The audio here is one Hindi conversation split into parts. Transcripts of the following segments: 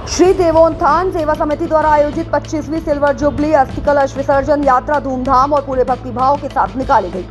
श्री देवोत्थान सेवा समिति द्वारा आयोजित 25वीं सिल्वर जुबली अस्थि कलश विसर्जन यात्रा धूमधाम और पूरे भक्तिभाव के साथ निकाली गई।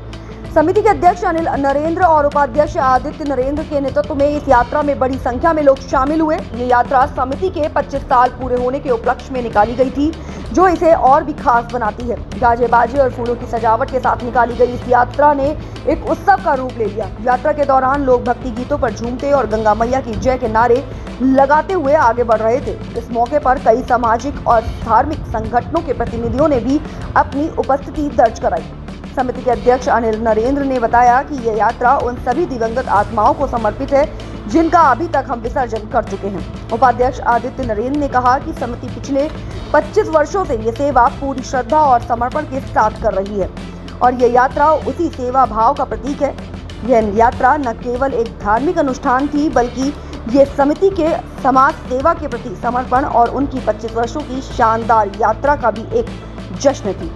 समिति के अध्यक्ष अनिल नरेंद्र और उपाध्यक्ष आदित्य नरेंद्र के नेतृत्व में इस यात्रा में बड़ी संख्या में लोग शामिल हुए। ये यात्रा समिति के 25 साल पूरे होने के उपलक्ष्य में निकाली गई थी, जो इसे और भी खास बनाती है। गाजे बाजे और फूलों की सजावट के साथ निकाली गई इस यात्रा ने एक उत्सव का रूप ले लिया। यात्रा के दौरान लोग भक्ति गीतों पर झूमते और गंगा मैया की जय के नारे लगाते हुए आगे बढ़ रहे थे। इस मौके पर कई सामाजिक और धार्मिक संगठनों के प्रतिनिधियों ने भी अपनी उपस्थिति दर्ज कराई। समिति के अध्यक्ष अनिल नरेंद्र ने बताया कि यह यात्रा उन सभी दिवंगत आत्माओं को समर्पित है जिनका अभी तक हम विसर्जन कर चुके हैं। उपाध्यक्ष आदित्य नरेंद्र ने कहा कि समिति पिछले 25 वर्षों से ये सेवा पूरी श्रद्धा और समर्पण के साथ कर रही है और ये यात्रा उसी सेवा भाव का प्रतीक है। यह यात्रा न केवल एक धार्मिक अनुष्ठान थी, बल्कि ये समिति के समाज सेवा के प्रति समर्पण और उनकी 25 वर्षों की शानदार यात्रा का भी एक जश्न थी।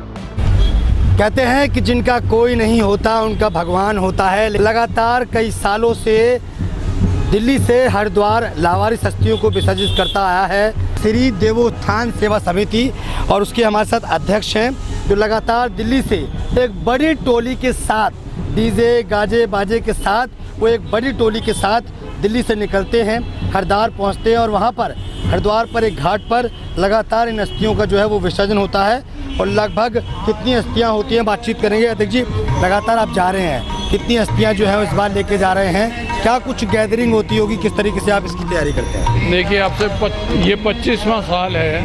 कहते हैं कि जिनका कोई नहीं होता उनका भगवान होता है। लगातार कई सालों से दिल्ली से हरिद्वार लावारिस हस्तियों को विसर्जित करता आया है श्री देवोत्थान सेवा समिति, और उसके हमारे साथ अध्यक्ष हैं जो लगातार दिल्ली से एक बड़ी टोली के साथ डीजे गाजे बाजे के साथ वो एक बड़ी टोली के साथ दिल्ली से निकलते हैं, हरिद्वार पहुंचते हैं और वहां पर हरिद्वार पर एक घाट पर लगातार इन अस्थियों का जो है वो विसर्जन होता है। और लगभग कितनी अस्थियां होती हैं बातचीत करेंगे। अध्यक्ष जी, लगातार आप जा रहे हैं, कितनी अस्थियां जो है इस बार लेके जा रहे हैं, क्या कुछ गैदरिंग होती होगी, किस तरीके से आप इसकी तैयारी करते हैं? देखिए, आपसे ये 25वां साल है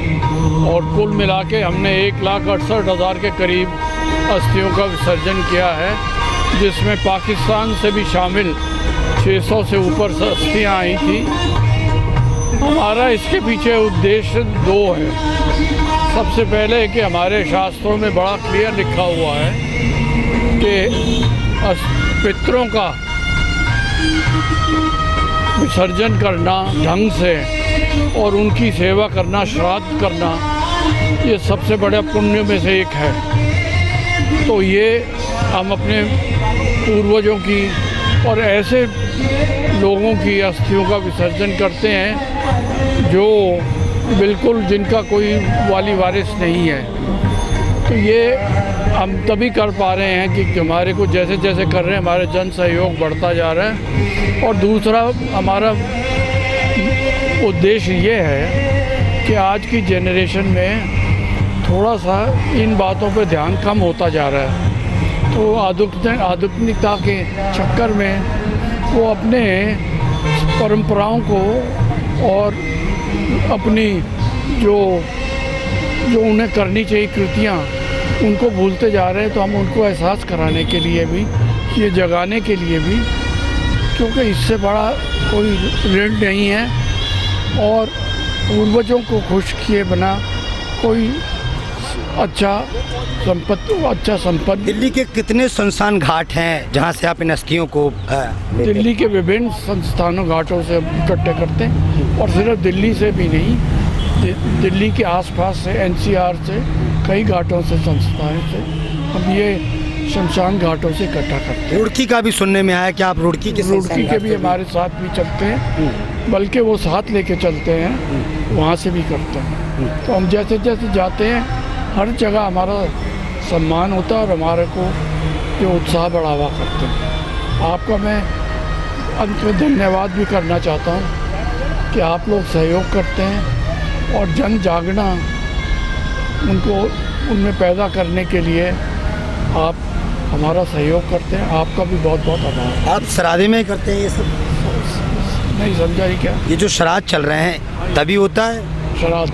और कुल मिला के हमने 1,68,000 के करीब अस्थियों का विसर्जन किया है, जिसमें पाकिस्तान से भी शामिल 600 से ऊपर अस्थियाँ आई थी। हमारा इसके पीछे उद्देश्य दो है। सबसे पहले कि हमारे शास्त्रों में बड़ा क्लियर लिखा हुआ है कि पितरों का विसर्जन करना ढंग से और उनकी सेवा करना, श्राद्ध करना, ये सबसे बड़ा पुण्य में से एक है। तो ये हम अपने पूर्वजों की और ऐसे लोगों की अस्थियों का विसर्जन करते हैं जो बिल्कुल जिनका कोई वाली वारिस नहीं है। तो ये हम तभी कर पा रहे हैं कि हमारे को जैसे जैसे कर रहे हैं हमारे जन सहयोग बढ़ता जा रहा है। और दूसरा हमारा उद्देश्य ये है कि आज की जनरेशन में थोड़ा सा इन बातों पे ध्यान कम होता जा रहा है। तो आधुनिकता के चक्कर में वो अपने परंपराओं को और अपनी जो उन्हें करनी चाहिए कृतियाँ, उनको भूलते जा रहे हैं। तो हम उनको एहसास कराने के लिए भी, ये जगाने के लिए भी, क्योंकि इससे बड़ा कोई ऋण नहीं है और पूर्वजों को खुश किए बिना कोई अच्छा संपत्ति। दिल्ली के कितने सुनसान घाट हैं जहां से आप इन अस्थियों को दिल्ली के विभिन्न संस्थानों घाटों से इकट्ठे करते हैं और सिर्फ दिल्ली से भी नहीं, दिल्ली के आसपास से, एनसीआर से, कई घाटों से, संस्थाएं से हम ये शमशान घाटों से इकट्ठा करते हैं। रुड़की का भी सुनने में आया कि आप रुड़की के भी हमारे साथ भी चलते हैं, बल्कि वो साथ लेके चलते हैं, वहाँ से भी करते हैं। तो हम जैसे जैसे जाते हैं हर जगह हमारा सम्मान होता है और हमारे को जो उत्साह बढ़ावा करते हैं। आपका मैं अंत में धन्यवाद भी करना चाहता हूँ कि आप लोग सहयोग करते हैं और जन जागना उनमें पैदा करने के लिए आप हमारा सहयोग करते हैं। आपका भी बहुत बहुत आभार। आप श्राद्धे में करते हैं ये सब? नहीं समझा ही क्या? ये जो श्राद्ध चल रहे हैं तभी होता है श्राद्ध?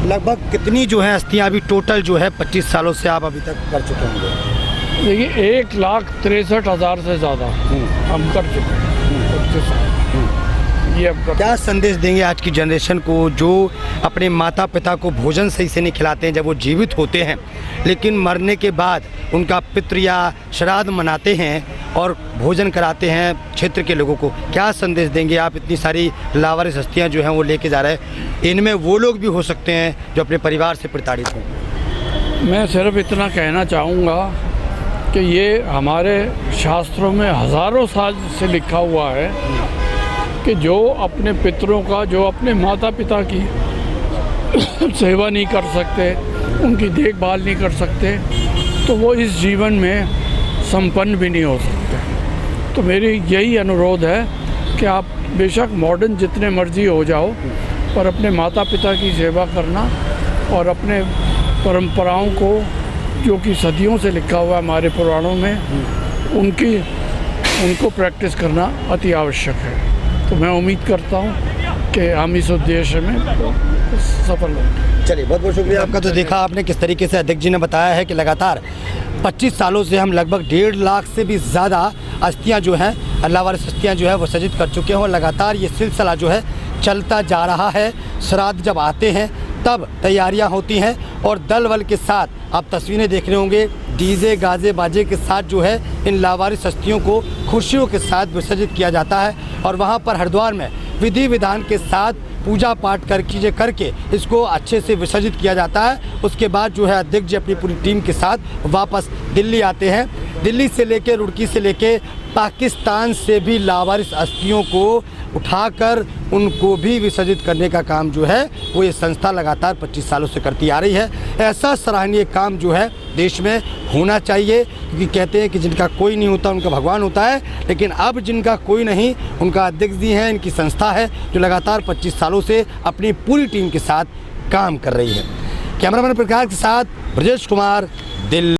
लगभग कितनी जो है अस्थियाँ अभी टोटल जो है 25 सालों से आप अभी तक कर चुके होंगे? देखिए, 1,63,000 से ज़्यादा हम कर चुके हैं। ये अब क्या संदेश देंगे आज की जनरेशन को जो अपने माता पिता को भोजन सही से नहीं खिलाते हैं जब वो जीवित होते हैं, लेकिन मरने के बाद उनका पितृ या श्राद्ध मनाते हैं और भोजन कराते हैं क्षेत्र के लोगों को? क्या संदेश देंगे आप? इतनी सारी लावारिस हस्तियाँ जो हैं वो लेके जा रहे हैं, इनमें वो लोग भी हो सकते हैं जो अपने परिवार से प्रताड़ित हों। मैं सिर्फ इतना कहना चाहूँगा कि ये हमारे शास्त्रों में हज़ारों साल से लिखा हुआ है कि जो अपने पितरों का, जो अपने माता पिता की सेवा नहीं कर सकते, उनकी देखभाल नहीं कर सकते, तो वो इस जीवन में संपन्न भी नहीं हो सकते। तो मेरी यही अनुरोध है कि आप बेशक मॉडर्न जितने मर्जी हो जाओ, पर अपने माता पिता की सेवा करना और अपने परंपराओं को, जो कि सदियों से लिखा हुआ है हमारे पुराणों में, उनको प्रैक्टिस करना अति आवश्यक है। तो मैं उम्मीद करता हूँ कि हम इस उद्देश्य में सफल होंगे। चलिए, बहुत बहुत शुक्रिया आपका। तो देखा आपने किस तरीके से अध्यक्ष जी ने बताया है कि लगातार 25 सालों से हम लगभग 1.5 लाख से भी ज़्यादा अस्थियाँ जो हैं, लावारिस अस्थियाँ जो है वो सजित कर चुके हैं और लगातार ये सिलसिला जो है चलता जा रहा है। श्राद्ध जब आते हैं तब तैयारियां होती हैं और दल बल के साथ आप तस्वीरें देख रहे होंगे, डीजे गाजे बाजे के साथ जो है इन लावारिस अस्थियों को खुशियों के साथ विसर्जित किया जाता है और वहाँ पर हरिद्वार में विधि विधान के साथ पूजा पाठ करके इसको अच्छे से विसर्जित किया जाता है। उसके बाद जो है अध्यक्ष जी अपनी पूरी टीम के साथ वापस दिल्ली आते हैं। दिल्ली से लेकर रुड़की से लेकर पाकिस्तान से भी लावारिस अस्थियों को उठाकर उनको भी विसर्जित करने का काम जो है वो ये संस्था लगातार 25 सालों से करती आ रही है। ऐसा सराहनीय काम जो है देश में होना चाहिए, क्योंकि कहते हैं कि जिनका कोई नहीं होता उनका भगवान होता है, लेकिन अब जिनका कोई नहीं उनका अध्यक्ष जी हैं, इनकी संस्था है जो लगातार 25 सालों से अपनी पूरी टीम के साथ काम कर रही है। कैमरामैन प्रकाश के साथ ब्रजेश कुमार, दिल्ली।